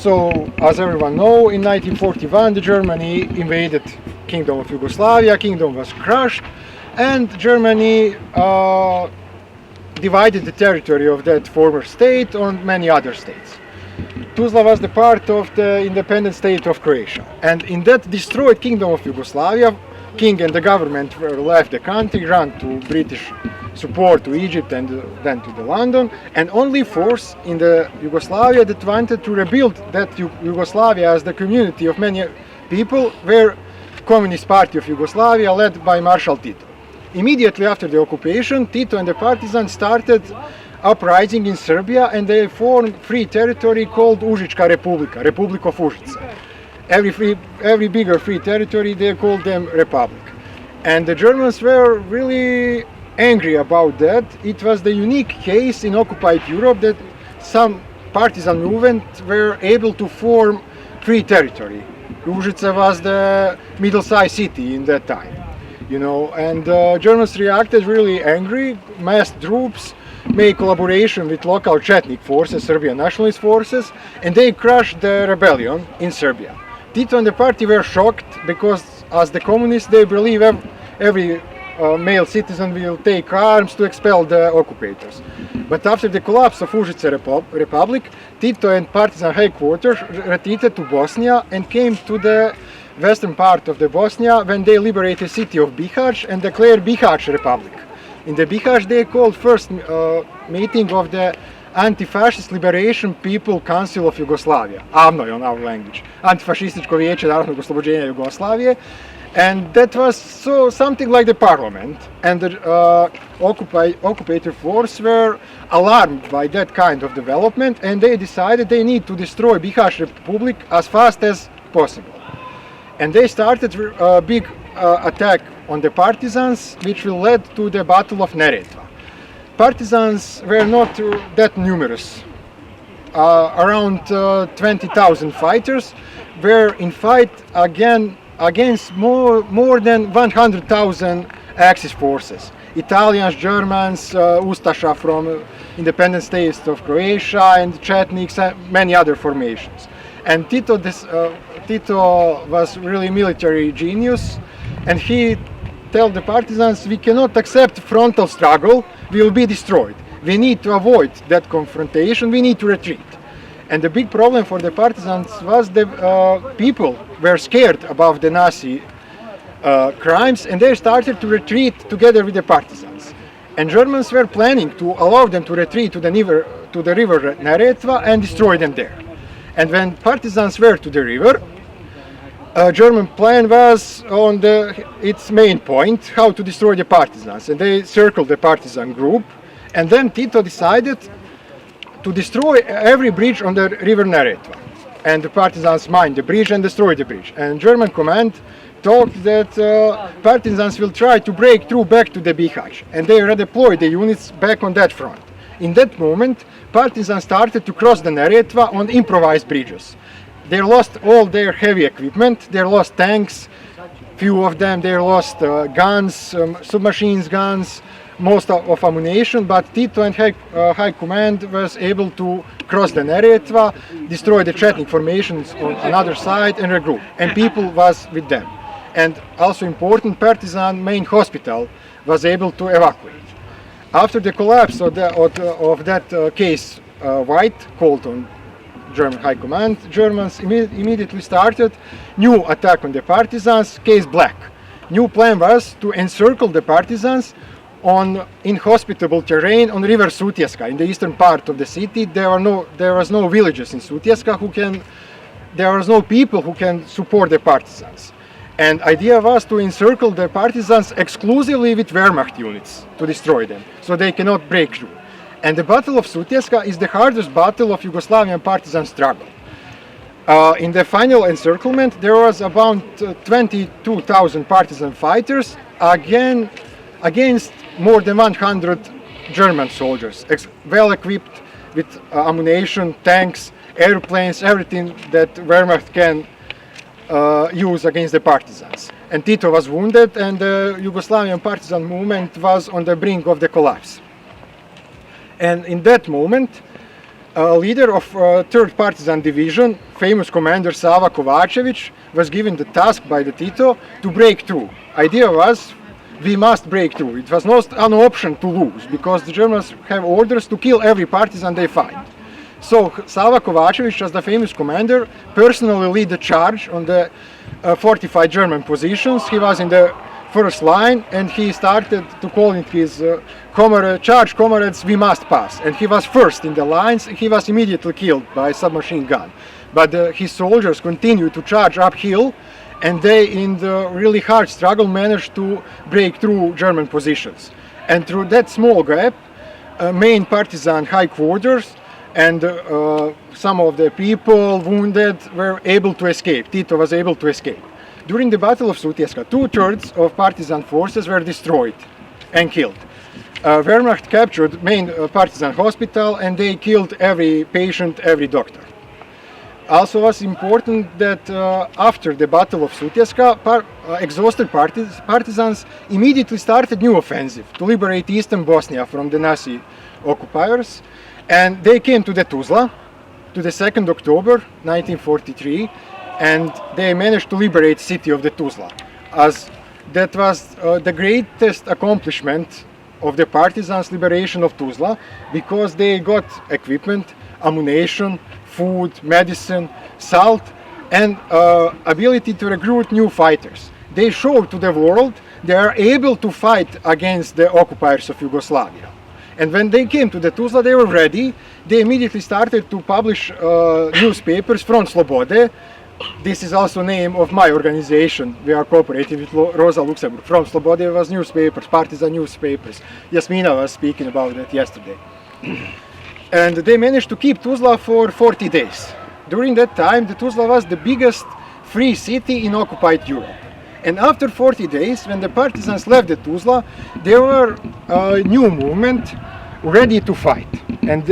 So, as everyone knows, in 1941, the Germany invaded Kingdom of Yugoslavia. Kingdom was crushed, and Germany divided the territory of that former state on many other states. Tuzla was the part of the independent state of Croatia, and in that destroyed Kingdom of Yugoslavia, king and the government were left the country, ran to British support to Egypt and then to the London, and only force in the Yugoslavia that wanted to rebuild that Yugoslavia as the community of many people were Communist Party of Yugoslavia led by Marshal Tito. Immediately after the occupation, Tito and the partisans started uprising in Serbia, and they formed free territory called Užička Republika, Republic of Užice. Every bigger free territory, they called them Republic. And the Germans were really angry about that. It was the unique case in occupied Europe that some partisan movement were able to form free territory. Užice was the middle-sized city in that time, you know, and Germans reacted really angry, massed troops, made collaboration with local Chetnik forces, Serbian nationalist forces, and they crushed the rebellion in Serbia. Tito and the party were shocked because, as the communists, they believe every male citizen will take arms to expel the occupators. But after the collapse of Užice Republic, Tito and partisan headquarters retreated to Bosnia and came to the western part of the Bosnia when they liberated the city of Bihać and declared Bihać Republic. In the Bihać they called first meeting of the Anti-Fascist Liberation People Council of Yugoslavia, AVNOJ on our language, Antifašističko vijeće narodnog oslobođenja Jugoslavije, and that was something like the parliament, and the occupator force were alarmed by that kind of development, and they decided they need to destroy Bihać Republic as fast as possible. And they started a big attack on the partisans, which will lead to the Battle of Neretva. Partisans were not that numerous. Around 20,000 fighters were in fight against more than 100,000 Axis forces. Italians, Germans, Ustasha from independent states of Croatia, and Chetniks, and many other formations. And Tito was really military genius, and he told the partisans, we cannot accept frontal struggle, we will be destroyed. We need to avoid that confrontation, we need to retreat. And the big problem for the partisans was the people were scared about the Nazi crimes, and they started to retreat together with the partisans. And Germans were planning to allow them to retreat to the river Neretva and destroy them there. And when partisans were to the river, German plan was on its main point, how to destroy the partisans. And they circled the partisan group, and then Tito decided to destroy every bridge on the river Neretva. And the partisans mined the bridge and destroyed the bridge. And German command thought that partisans will try to break through back to the Bihać, and they redeployed the units back on that front. In that moment, partisans started to cross the Neretva on improvised bridges. They lost all their heavy equipment, they lost tanks, few of them, they lost guns, submachine guns, most of ammunition, but Tito and High Command was able to cross the Neretva, destroy the Chetnik formations on another side and regroup, and people was with them. And also important, partisan main hospital was able to evacuate. After the collapse of that case White, called on German High Command, Germans immediately started new attack on the partisans, case Black. New plan was to encircle the partisans on inhospitable terrain on river Sutjeska in the eastern part of the city. There was no villages in Sutjeska there was no people who can support the partisans. And idea was to encircle the partisans exclusively with Wehrmacht units to destroy them, so they cannot break through. And the Battle of Sutjeska is the hardest battle of Yugoslavian partisan struggle. In the final encirclement, there was about 22,000 partisan fighters against more than 100 German soldiers, well equipped with ammunition, tanks, airplanes, everything that Wehrmacht can use against the partisans. And Tito was wounded, and the Yugoslavian partisan movement was on the brink of the collapse. And in that moment, leader of 3rd Partizan Division, famous commander Sava Kovačević, was given the task by the Tito to break through. Idea was, we must break through. It was not an option to lose, because the Germans have orders to kill every partisan they find. So Sava Kovačević, as the famous commander, personally led the charge on the fortified German positions. He was in the first line, and he started to call in his charge comrades, we must pass. And he was first in the lines. He was immediately killed by a submachine gun. But his soldiers continued to charge uphill, and they, in the really hard struggle, managed to break through German positions. And through that small gap, main partisan high quarters and some of the people wounded were able to escape. Tito was able to escape. During the Battle of Sutjeska, 2/3 of partisan forces were destroyed and killed. Wehrmacht captured main partisan hospital, and they killed every patient, every doctor. Also was important that after the Battle of Sutjeska, exhausted partisans immediately started new offensive to liberate eastern Bosnia from the Nazi occupiers, and they came to the Tuzla to the 2nd October 1943, and they managed to liberate city of the Tuzla, as that was the greatest accomplishment of the partisans' liberation of Tuzla, because they got equipment, ammunition, food, medicine, salt, and ability to recruit new fighters. They showed to the world they are able to fight against the occupiers of Yugoslavia. And when they came to the Tuzla, they were ready. They immediately started to publish newspapers, Front Slobode. This is also name of my organization. We are cooperating with Rosa Luxemburg. Front Slobode was newspapers, partisan newspapers. Jasmina was speaking about that yesterday. And they managed to keep Tuzla for 40 days. During that time, the Tuzla was the biggest free city in occupied Europe. And after 40 days, when the partisans left the Tuzla, there were a new movement ready to fight. And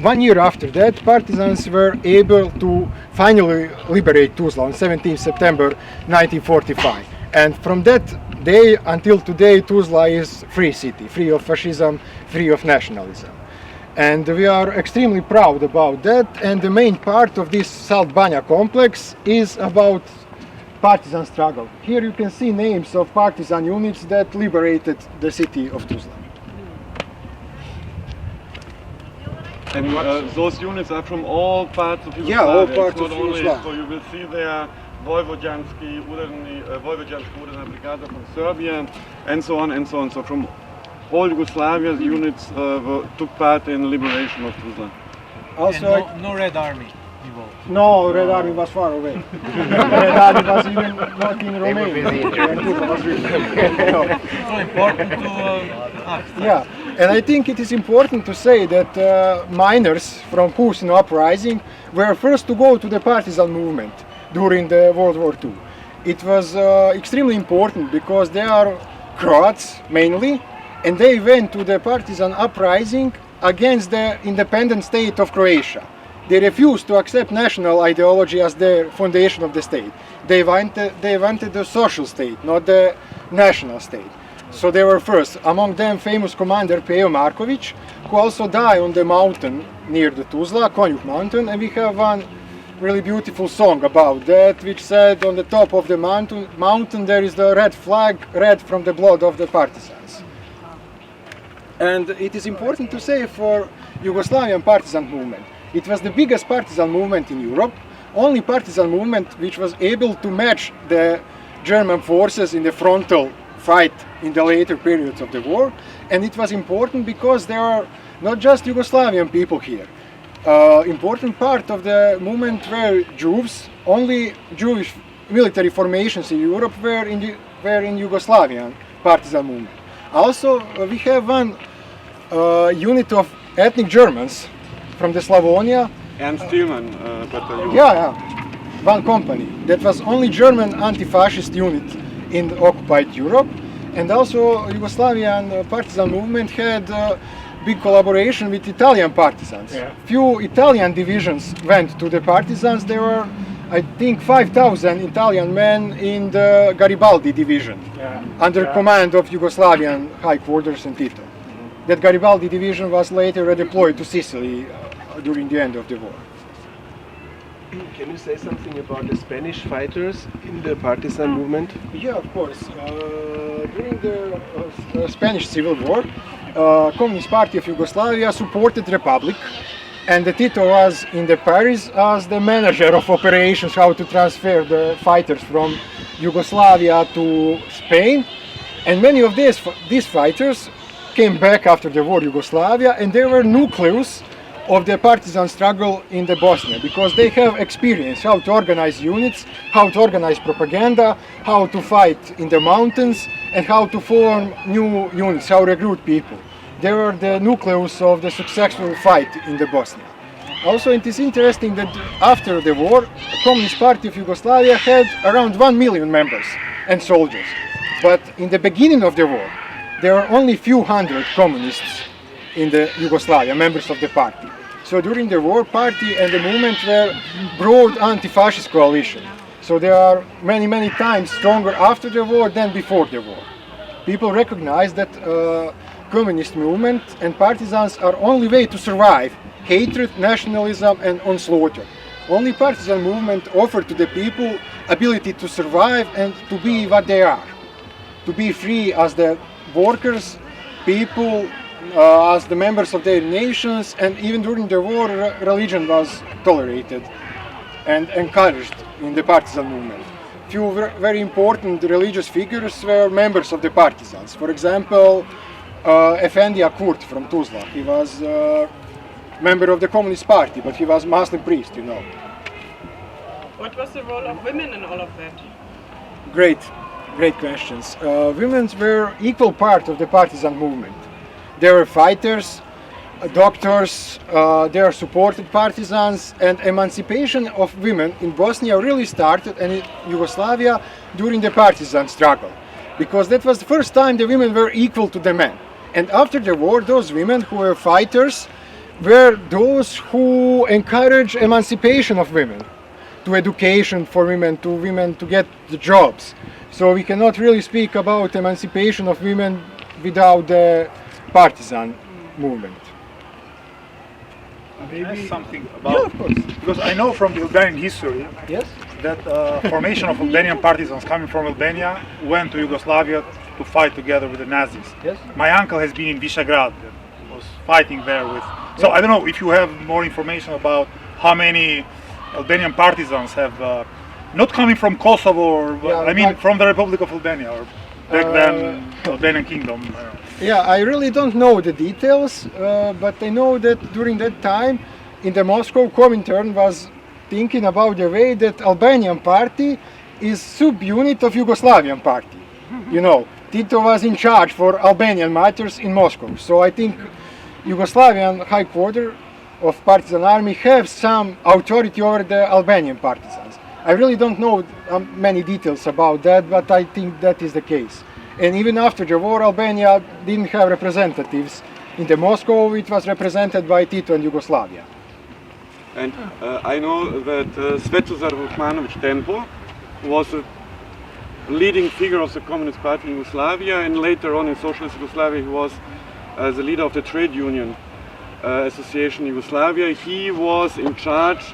1 year after that, partisans were able to finally liberate Tuzla on 17 September 1945. And from that day until today, Tuzla is free city, free of fascism, free of nationalism. And we are extremely proud about that. And the main part of this Salt Banja complex is about partisan struggle. Here you can see names of partisan units that liberated the city of Tuzla. And those units are from all parts of Yugoslavia? Yeah, all parts of Yugoslavia. So you will see there Vojvođanski Udarna Brigada from Serbia, and so on and so on. So from all Yugoslavia, the units took part in the liberation of Tuzla. Also, and no Red Army involved? No, Red Army was far away. Red Army was even not in Romania. So important to ask. Yeah, and I think it is important to say that miners from Husin uprising were first to go to the partisan movement during the World War II. It was extremely important because they are Croats mainly, and they went to the partisan uprising against the independent state of Croatia. They refused to accept national ideology as the foundation of the state. They wanted the social state, not the national state. So they were first. Among them, famous commander Pejo Marković, who also died on the mountain near the Tuzla, Konjuh mountain, and we have one really beautiful song about that, which said on the top of the mountain there is the red flag, red from the blood of the partisans. And it is important to say for Yugoslavian partisan movement, it was the biggest partisan movement in Europe, only partisan movement which was able to match the German forces in the frontal fight in the later periods of the war. And it was important because there are not just Yugoslavian people here. Important part of the movement were Jews. Only Jewish military formations in Europe were in Yugoslavian partisan movement. Also, we have one unit of ethnic Germans from the Slavonia. Ernst Thielmann battalion. Yeah, one company. That was only German anti-fascist unit in occupied Europe. And also Yugoslavian partisan movement had big collaboration with Italian partisans. Yeah. Few Italian divisions went to the partisans. There were, I think, 5,000 Italian men in the Garibaldi division, under command of Yugoslavian high quarters and Tito. That Garibaldi division was later redeployed to Sicily during the end of the war. Can you say something about the Spanish fighters in the partisan movement? Yeah, of course. During the Spanish Civil War, Communist Party of Yugoslavia supported Republic, and Tito was in the Paris as the manager of operations, how to transfer the fighters from Yugoslavia to Spain. And many of these fighters came back after the war Yugoslavia, and they were nucleus of the partisan struggle in the Bosnia, because they have experience how to organize units, how to organize propaganda, how to fight in the mountains, and how to form new units, how to recruit people. They were the nucleus of the successful fight in the Bosnia. Also, it is interesting that after the war, the Communist Party of Yugoslavia had around 1 million members and soldiers. But in the beginning of the war, there were only few hundred communists in the Yugoslavia, members of the party. So during the war, party and the movement were broad anti-fascist coalition. So they are many times stronger after the war than before the war. People recognize that communist movement and partisans are only way to survive hatred, nationalism and onslaught. Only partisan movement offered to the people ability to survive and to be what they are. To be free as the workers, people, as the members of their nations, and even during the war, religion was tolerated and encouraged in the partisan movement. Few very important religious figures were members of the partisans. For example, Efendija Kurt from Tuzla. He was a member of the Communist Party, but he was Muslim priest, you know. What was the role of women in all of that? Great questions. Women were equal part of the partisan movement. They were fighters, doctors, they are supported partisans, and emancipation of women in Bosnia really started and in Yugoslavia during the partisan struggle, because that was the first time the women were equal to the men. And after the war, those women who were fighters were those who encouraged emancipation of women, to education for women to get the jobs. So we cannot really speak about emancipation of women without the partisan movement. Maybe something about, of course, because I know from the Albanian history, Yes? that formation of Albanian partisans coming from Albania went to Yugoslavia to fight together with the Nazis. Yes? My uncle has been in Visegrad, was fighting there with. So I don't know if you have more information about how many Albanian partisans have not coming from Kosovo, or Yeah, I mean but- from the Republic of Albania, or back then Albanian Kingdom. Yeah, I really don't know the details, but I know that during that time in the Moscow, Comintern was thinking about the way that Albanian party is subunit of Yugoslavian party. You know, Tito was in charge for Albanian matters in Moscow. So I think Yugoslavian high quarter of partisan army have some authority over the Albanian partisans. I really don't know many details about that, but I think that is the case. And even after the war, Albania didn't have representatives. In the Moscow, it was represented by Tito and Yugoslavia. And I know that Svetozar Vukmanović Tempo was a leading figure of the Communist Party in Yugoslavia, and later on in Socialist Yugoslavia he was the leader of the trade union association in Yugoslavia. He was in charge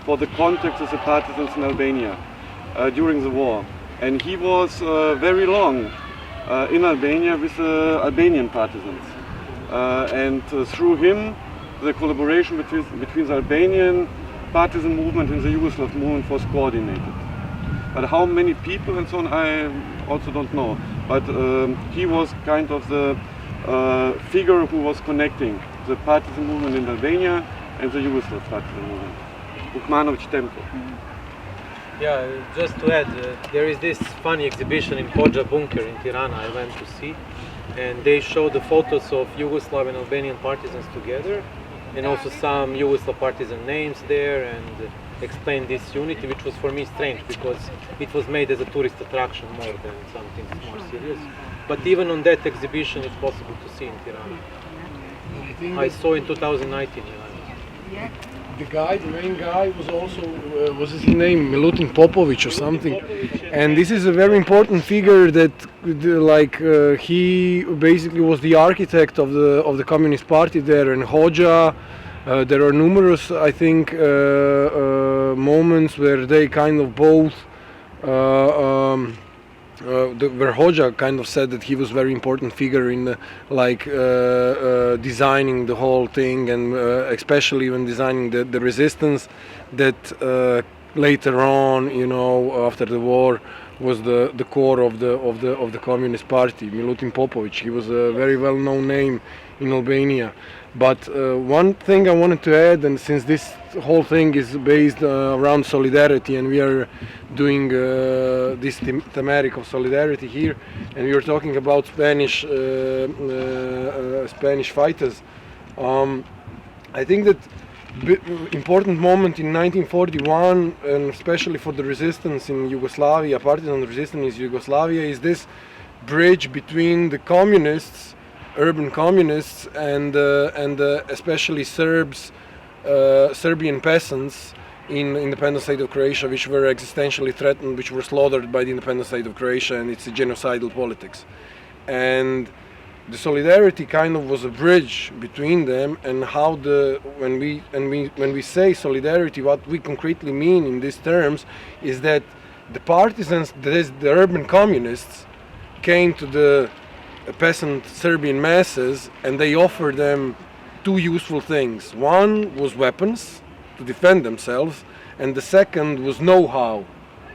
for the contacts with the partisans in Albania during the war. And he was very long in Albania with the Albanian partisans. And through him, the collaboration between the Albanian partisan movement and the Yugoslav movement was coordinated. But how many people and so on, I also don't know. But he was kind of the figure who was connecting the partisan movement in Albania and the Yugoslav partisan movement. Vukmanović Tempo. Yeah, just to add, there is this funny exhibition in Banja bunker in Tirana I went to see, and they show the photos of Yugoslav and Albanian partisans together, and also some Yugoslav partisan names there, and explain this unity, which was for me strange because it was made as a tourist attraction more than something more serious. But even on that exhibition, it's possible to see in Tirana. I saw in 2019. The guy, the main guy, was also was his name Milutin Popović or something, and this is a very important figure that, he basically was the architect of the Communist Party there, and Hoxha, There are numerous, I think, moments where they kind of both. Where Hoxha kind of said that he was very important figure in designing the whole thing, and especially when designing the resistance that later on, after the war, was the core of the Communist Party. Milutin Popovic, he was a very well-known name in Albania. But one thing I wanted to add, and since this whole thing is based around solidarity, and we are doing this thematic of solidarity here, and we are talking about Spanish fighters, I think that important moment in 1941, and especially for the resistance in Yugoslavia, partisan resistance in Yugoslavia, is this bridge between the communists, urban communists, and especially Serbian peasants in the independent state of Croatia, which were existentially threatened, which were slaughtered by the independent state of Croatia and its genocidal politics. And the solidarity kind of was a bridge between them, and how when we say solidarity, what we concretely mean in these terms is that the partisans, that is the urban communists, came to the peasant Serbian masses, and they offered them two useful things. One was weapons to defend themselves, and the second was know-how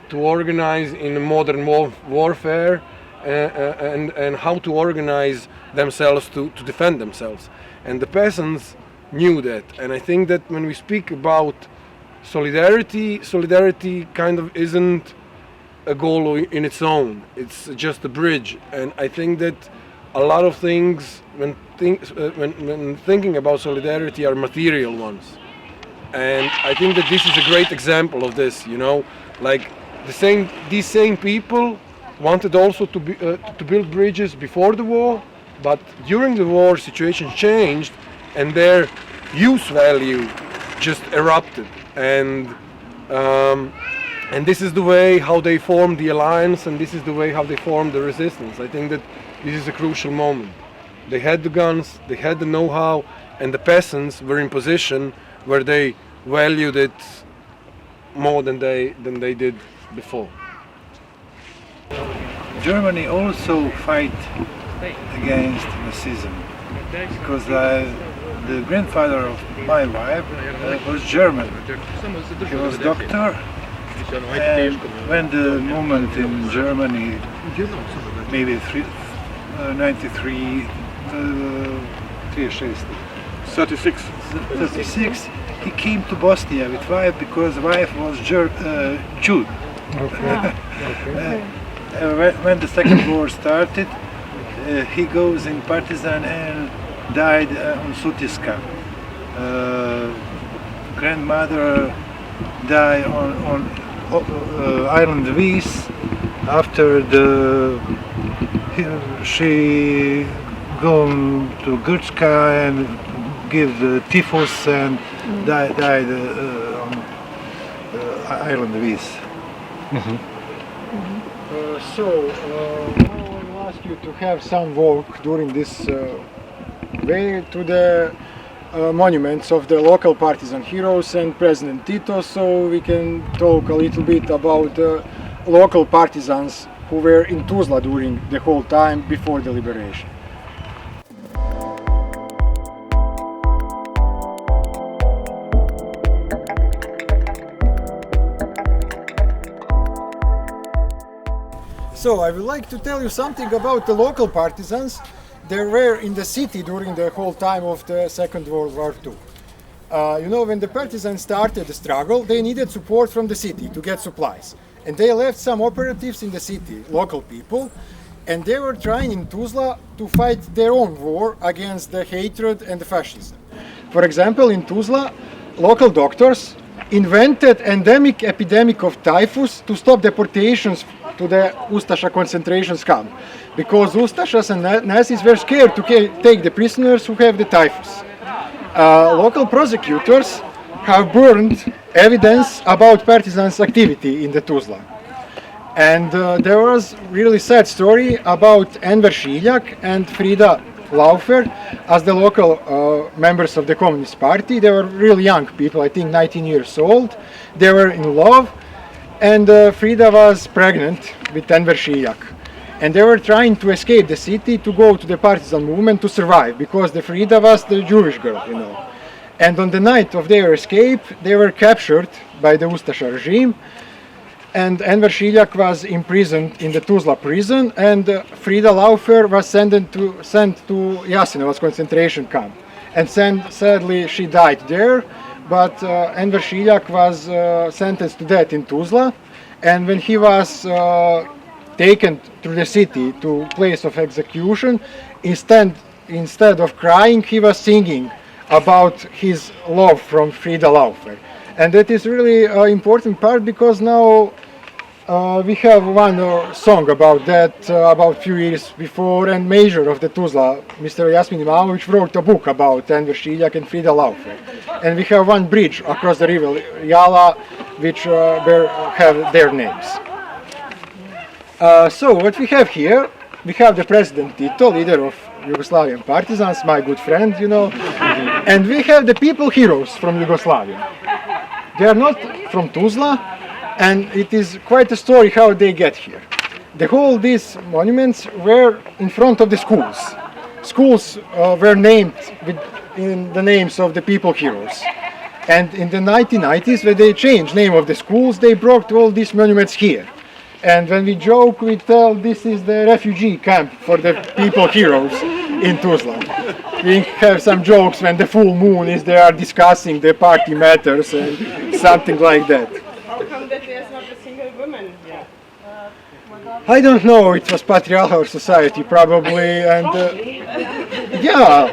to organize in a modern warfare, and how to organize themselves to defend themselves. And the peasants knew that. And I think that when we speak about solidarity kind of isn't a goal in its own. It's just a bridge. And I think that a lot of things when thinking about solidarity are material ones. And I think that this is a great example of this, like these same people wanted also to build bridges before the war, but during the war situation changed and their use value just erupted. And this is the way how they formed the alliance, and this is the way how they formed the resistance. I think that this is a crucial moment. They had the guns, they had the know-how, and the peasants were in position where they valued it more than they did before. Germany also fight against Nazism, because the grandfather of my wife was German. He was doctor, and when the movement in Germany, maybe 93, 36. 36, he came to Bosnia with wife, because wife was Jew. When the second war started, he goes in partisan and died on Sutiska. Grandmother died on island Vis after she gone to Grčka and give the typhus and died on island Vis. Now I will ask you to have some walk during this way to the monuments of the local partisan heroes and President Tito, so we can talk a little bit about local partisans who were in Tuzla during the whole time before the liberation. So I would like to tell you something about the local partisans. They were in the city during the whole time of the Second World War II. When the partisans started the struggle, they needed support from the city to get supplies. And they left some operatives in the city, local people, and they were trying in Tuzla to fight their own war against the hatred and the fascism. For example, in Tuzla, local doctors invented endemic epidemic of typhus to stop deportations to the Ustasha concentration camp, because Ustashas and Nazis were scared to take the prisoners who have the typhus. Local prosecutors have burned evidence about partisans' activity in the Tuzla. And there was really sad story about Enver Šiljak and Frida Laufer as the local members of the Communist Party. They were really young people, I think 19 years old. They were in love, and Frida was pregnant with Enver Šiljak. And they were trying to escape the city to go to the partisan movement to survive, because the Frida was the Jewish girl, you know. And on the night of their escape, they were captured by the Ustasha regime, and Enver Šiljak was imprisoned in the Tuzla prison, and Frida Laufer was sent to Jasenov's concentration camp. And sadly, she died there, but Enver Šiljak was sentenced to death in Tuzla, and when he was taken through the city to place of execution, instead of crying, he was singing about his love from Frida Laufer. And that is really an important part, because now we have one song about that about few years before, and Major of the Tuzla, Mr. Jasmin Imamovic, wrote a book about Enver Šiljak and Frida Laufer. And we have one bridge across the river Jala which have their names. So what we have here, we have the President Tito, leader of Yugoslavian partisans, my good friend, you know, and we have the people heroes from Yugoslavia. They are not from Tuzla, and it is quite a story how they get here. These monuments were in front of the schools. Schools were named in the names of the people heroes. And in the 1990s, when they changed name of the schools, they brought all these monuments here. And when we joke, we tell this is the refugee camp for the people heroes in Tuzla. We have some jokes when the full moon is, they are discussing the party matters and something like that. How come that there's not a single woman here? I don't know, it was patriarchal society probably, and yeah,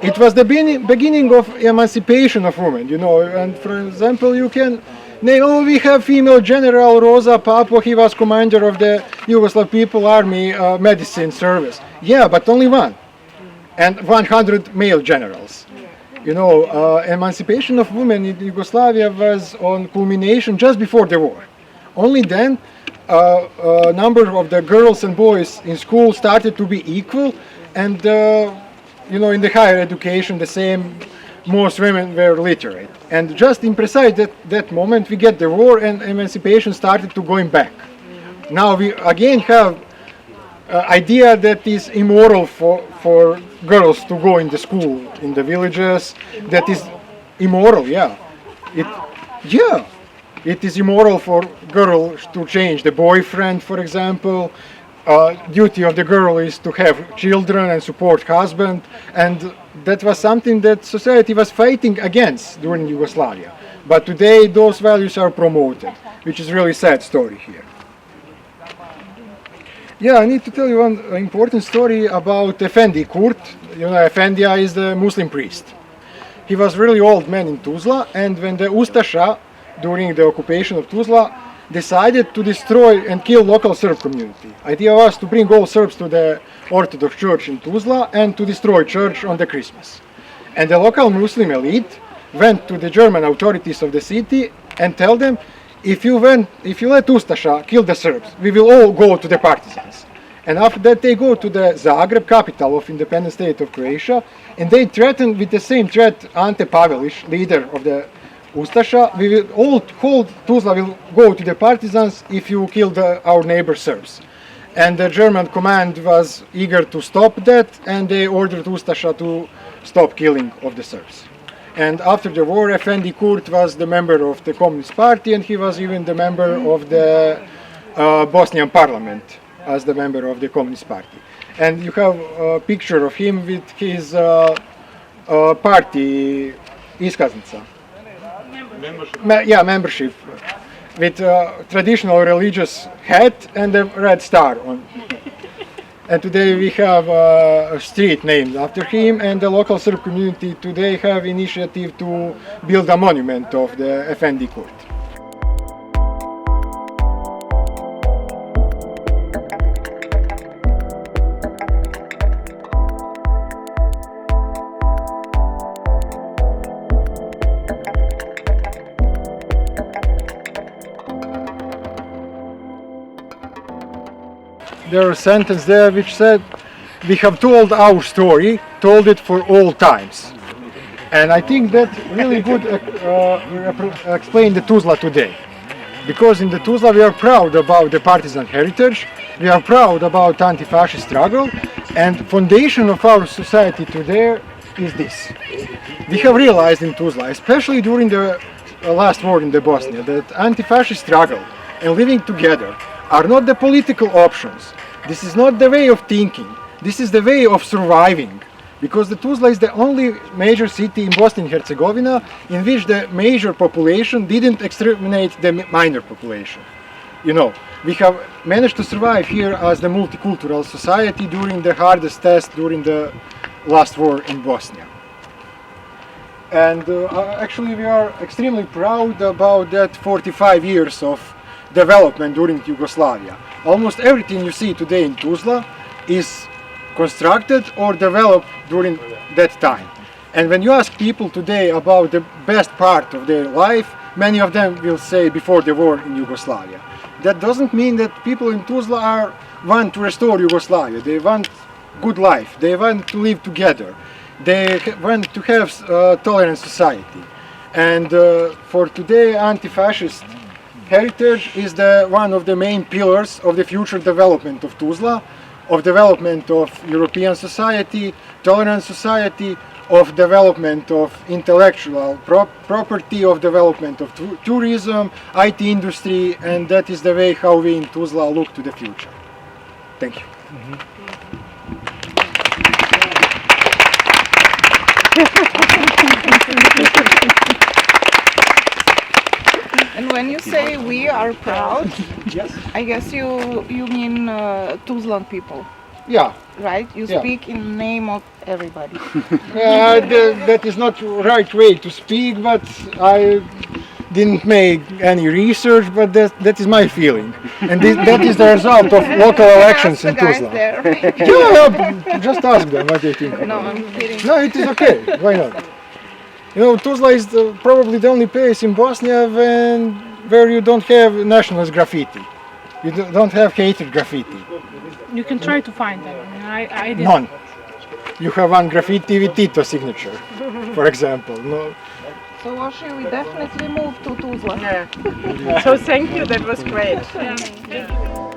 it was the beginning of emancipation of women, you know, and for example, you can name, we have female general Rosa Papo, he was commander of the Yugoslav People Army medicine service. Yeah, but only one, and 100 male generals. You know, emancipation of women in Yugoslavia was on culmination just before the war. Only then, a number of the girls and boys in school started to be equal, and you know, in the higher education, the same. Most women were literate, and just in precise that moment we get the war and emancipation started to going back. Now we again have idea that is immoral for girls to go in the school in the villages. That is immoral, yeah. It is immoral for girls to change the boyfriend, for example. Duty of the girl is to have children and support husband, and that was something that society was fighting against during Yugoslavia. But today those values are promoted, which is really sad story here. Yeah, I need to tell you one important story about Efendi Kurt. You know, Efendia is the Muslim priest. He was really old man in Tuzla, and when the Ustasha, during the occupation of Tuzla, decided to destroy and kill local Serb community. Idea was to bring all Serbs to the Orthodox Church in Tuzla and to destroy church on the Christmas. And the local Muslim elite went to the German authorities of the city and tell them, if you let Ustasha kill the Serbs, we will all go to the partisans. And after that they go to the Zagreb, capital of independent state of Croatia, and they threaten with the same threat Ante Pavelić, leader of the Ustasha, we will whole Tuzla will go to the partisans if you kill our neighbor Serbs. And the German command was eager to stop that, and they ordered Ustasha to stop killing of the Serbs. And after the war, Efendi Kurt was the member of the Communist Party, and he was even the member of the Bosnian parliament as the member of the Communist Party. And you have a picture of him with his party iskaznica. Membership, with traditional religious hat and a red star on. And today we have a street named after him, and the local Serb community today have initiative to build a monument of the Efendi Kurt. There was a sentence there which said, we have told our story, told it for all times. And I think that really good explain the Tuzla today. Because in the Tuzla we are proud about the partisan heritage, we are proud about anti-fascist struggle, and foundation of our society today is this. We have realized in Tuzla, especially during the last war in the Bosnia, that anti-fascist struggle and living together are not the political options. This is not the way of thinking. This is the way of surviving. Because the Tuzla is the only major city in Bosnia and Herzegovina in which the major population didn't exterminate the minor population. You know, we have managed to survive here as the multicultural society during the hardest test during the last war in Bosnia. And actually we are extremely proud about that 45 years of development during Yugoslavia. Almost everything you see today in Tuzla is constructed or developed during that time. And when you ask people today about the best part of their life, many of them will say before the war in Yugoslavia. That doesn't mean that people in Tuzla want to restore Yugoslavia. They want good life. They want to live together. They want to have a tolerant society. And for today, anti-fascist heritage is one of the main pillars of the future development of Tuzla, of development of European society, tolerant society, of development of intellectual property, of development of tourism, IT industry, and that is the way how we in Tuzla look to the future. Thank you. And when you say we are proud, Yes. I guess you mean Tuzlan people, Yeah. right? You Yeah. speak in name of everybody. That is not the right way to speak, but I didn't make any research, but that is my feeling. And that is the result of local elections in Ask the guys Tuzla. there. Yeah, just ask them what they think. No, I'm kidding. No, it is okay. Why not? You know, Tuzla is probably the only place in Bosnia where you don't have nationalist graffiti. You don't have hatred graffiti. You can try to find them. I mean, I did. None. You have one graffiti with Tito signature, for example. No. So Oshi, we definitely move to Tuzla. So thank you, that was great. Yeah, thank you.